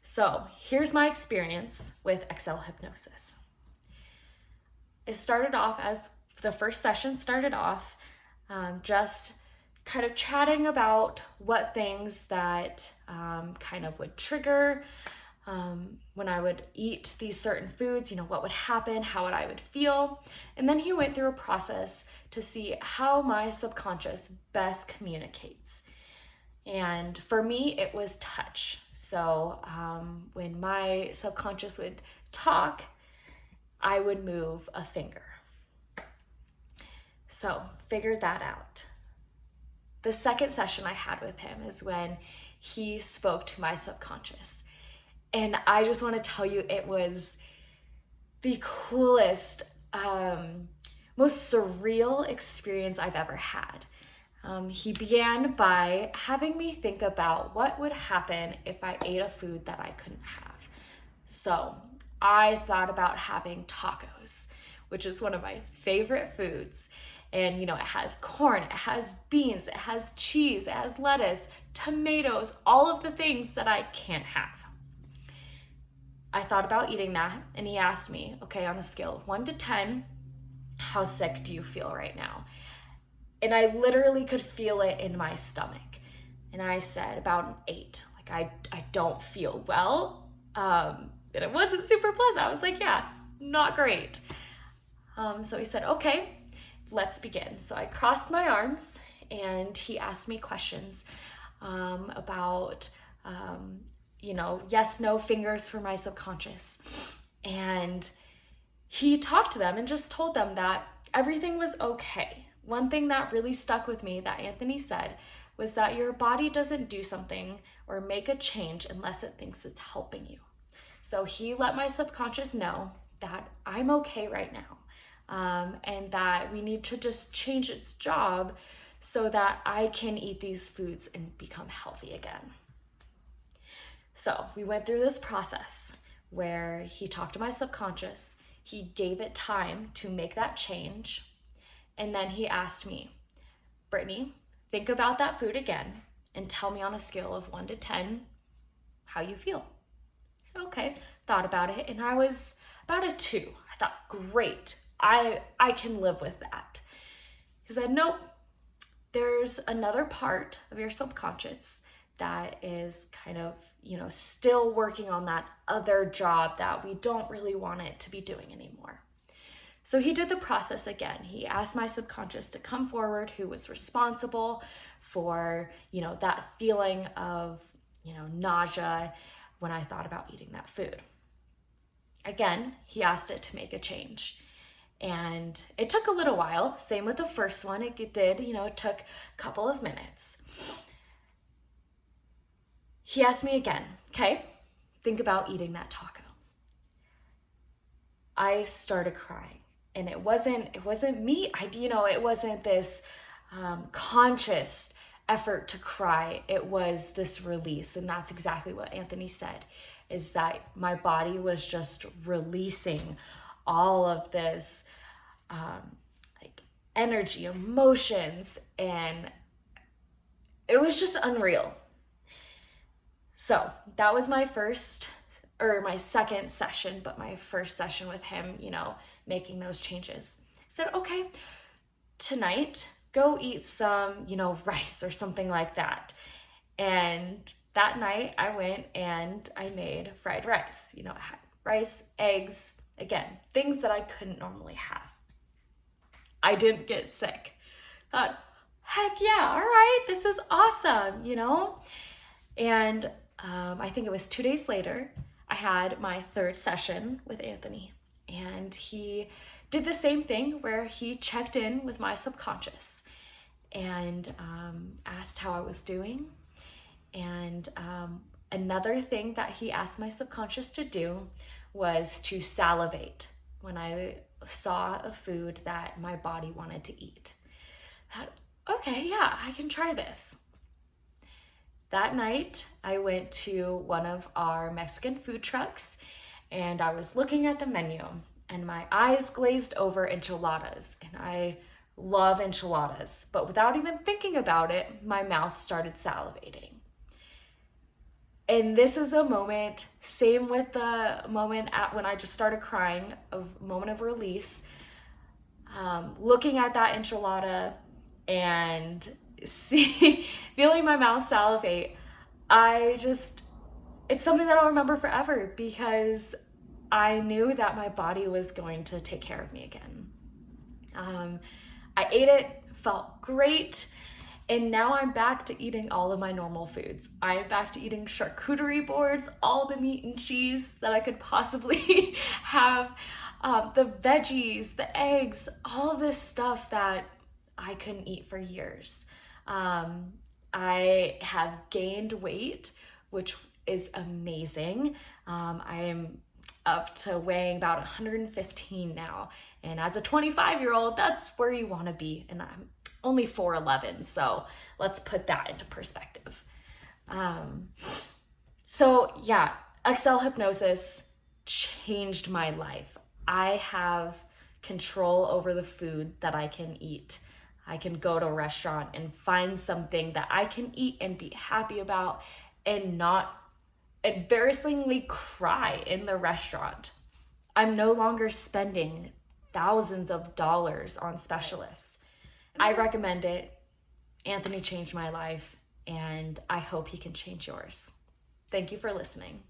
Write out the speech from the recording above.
So here's my experience with XL hypnosis. It started off as the first session started off just kind of chatting about what things that kind of would trigger when I would eat these certain foods, what would happen, how I would feel. And then he went through a process to see how my subconscious best communicates. And for me, it was touch. So when my subconscious would talk, I would move a finger. So figured that out. The second session I had with him is when he spoke to my subconscious. And I just want to tell you, it was the coolest, most surreal experience I've ever had. He began by having me think about what would happen if I ate a food that I couldn't have. So I thought about having tacos, which is one of my favorite foods. And it has corn, it has beans, it has cheese, it has lettuce, tomatoes, all of the things that I can't have. I thought about eating that, and he asked me, okay, on a scale of 1 to 10, how sick do you feel right now? And I literally could feel it in my stomach. And I said about an 8. Like, I don't feel well. And it wasn't super pleasant. I was like, yeah, not great. So he said, okay, let's begin. So I crossed my arms, and he asked me questions about, yes, no fingers for my subconscious. And he talked to them and just told them that everything was okay. One thing that really stuck with me that Anthony said was that your body doesn't do something or make a change unless it thinks it's helping you. So he let my subconscious know that I'm okay right now, and that we need to just change its job so that I can eat these foods and become healthy again. So we went through this process where he talked to my subconscious, he gave it time to make that change, and then he asked me, Britney, think about that food again and tell me on a scale of 1 to 10 how you feel. So okay, thought about it, and I was about a 2. I thought, great, I can live with that. He said, nope, there's another part of your subconscious that is kind of, still working on that other job that we don't really want it to be doing anymore. So he did the process again. He asked my subconscious to come forward, who was responsible for, that feeling of, nausea when I thought about eating that food. Again, he asked it to make a change. And it took a little while. Same with the first one. It did, it took a couple of minutes. He asked me again, okay, think about eating that taco. I started crying. And it wasn't me. It wasn't this conscious effort to cry. It was this release. And that's exactly what Anthony said, is that my body was just releasing all of this energy, emotions, and it was just unreal. So that was my second session, but my first session with him, making those changes. I said, okay, tonight, go eat some, rice or something like that. And that night I went and I made fried rice. I had rice, eggs, again, things that I couldn't normally have. I didn't get sick. Thought, heck yeah, all right, this is awesome, And I think it was 2 days later, I had my third session with Anthony. And he did the same thing where he checked in with my subconscious and asked how I was doing. And another thing that he asked my subconscious to do was to salivate when I saw a food that my body wanted to eat. I thought, okay, yeah, I can try this. That night, I went to one of our Mexican food trucks, and I was looking at the menu, and my eyes glazed over enchiladas, and I love enchiladas, but without even thinking about it, my mouth started salivating. And this is a moment, same with the moment when I just started crying, a moment of release. Looking at that enchilada and feeling my mouth salivate, it's something that I'll remember forever because I knew that my body was going to take care of me again. I ate it, felt great, and now I'm back to eating all of my normal foods. I'm back to eating charcuterie boards, all the meat and cheese that I could possibly have, the veggies, the eggs, all of this stuff that I couldn't eat for years. I have gained weight, which is amazing. I am up to weighing about 115 now. And as a 25-year-old, that's where you want to be. And I'm only 4'11", so let's put that into perspective. So yeah, Excel hypnosis changed my life. I have control over the food that I can eat. I can go to a restaurant and find something that I can eat and be happy about and not embarrassingly cry in the restaurant. I'm no longer spending thousands of dollars on specialists. I recommend it. Anthony changed my life, and I hope he can change yours. Thank you for listening.